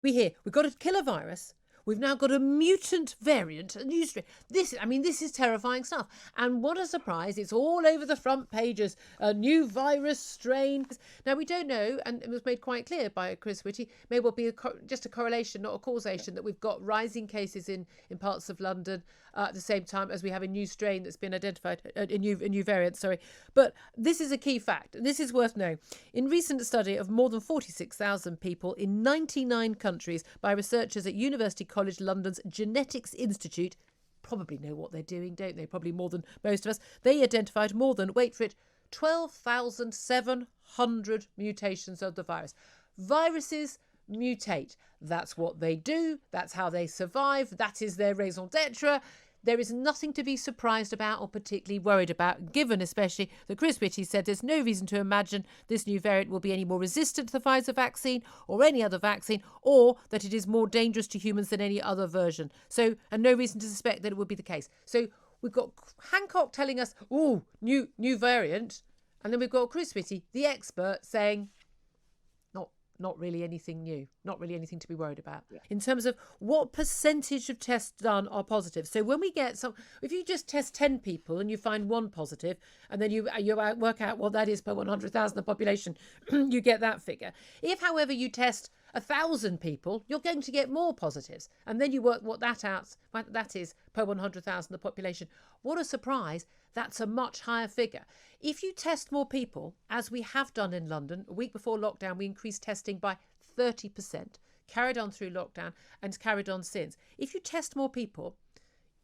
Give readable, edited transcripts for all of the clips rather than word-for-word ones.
We hear we've got to kill a virus. We've now got a mutant variant, a new strain. This is terrifying stuff. And what a surprise. It's all over the front pages. A new virus strain. Now, we don't know, and it was made quite clear by Chris Whitty, may well be just a correlation, not a causation, that we've got rising cases in parts of London at the same time as we have a new strain that's been identified, a new variant, sorry. But this is a key fact. This is worth knowing. In recent study of more than 46,000 people in 99 countries by researchers at University College London's Genetics Institute, probably know what they're doing, don't they? Probably more than most of us. They identified more than, wait for it, 12,700 mutations of the virus. Viruses mutate. That's what they do. That's how they survive. That is their raison d'etre. There is nothing to be surprised about or particularly worried about, given especially that Chris Whitty said there's no reason to imagine this new variant will be any more resistant to the Pfizer vaccine or any other vaccine, or that it is more dangerous to humans than any other version. So, and no reason to suspect that it would be the case. So we've got Hancock telling us, oh, new variant. And then we've got Chris Whitty, the expert, saying, not really anything new, not really anything to be worried about. Yeah. In terms of what percentage of tests done are positive. So when we get if you just test 10 people and you find one positive, and then you work out what that is per 100,000 of the population, you get that figure. If, however, you test 1,000 people, you're going to get more positives. And then you work what that is per 100,000 of the population. What a surprise. That's a much higher figure. If you test more people, as we have done in London, a week before lockdown, we increased testing by 30%, carried on through lockdown and carried on since. If you test more people,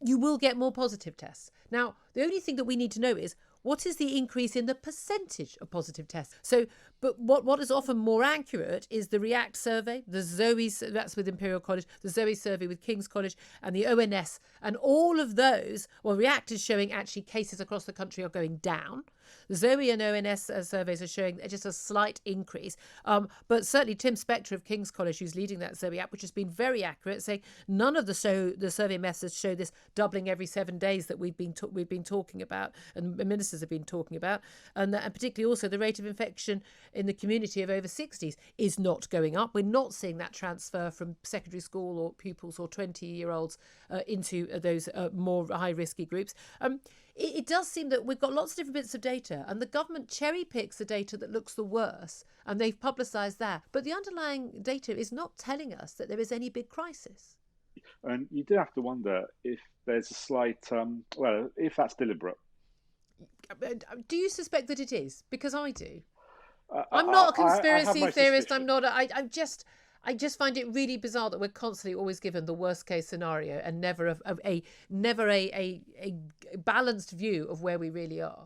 you will get more positive tests. Now, the only thing that we need to know is, what is the increase in the percentage of positive tests? So, but what is often more accurate is the REACT survey, the Zoe, that's with Imperial College, the Zoe survey with King's College, and the ONS. And all of those, well, REACT is showing actually cases across the country are going down. The Zoe and ONS surveys are showing just a slight increase. But certainly Tim Spector of King's College, who's leading that Zoe app, which has been very accurate, saying none of the survey methods show this doubling every 7 days that we've been talking about, and ministers have been talking about, and particularly also the rate of infection in the community of over 60s is not going up. We're not seeing that transfer from secondary school or pupils or 20-year-olds into those more high-risky groups. It does seem that we've got lots of different bits of data, and the government cherry picks the data that looks the worst, and they've publicised that. But the underlying data is not telling us that there is any big crisis. And you do have to wonder if there's a slight, if that's deliberate. Do you suspect that it is? Because I do. I'm not a conspiracy theorist. I'm not. I just find it really bizarre that we're constantly always given the worst case scenario and never a balanced view of where we really are.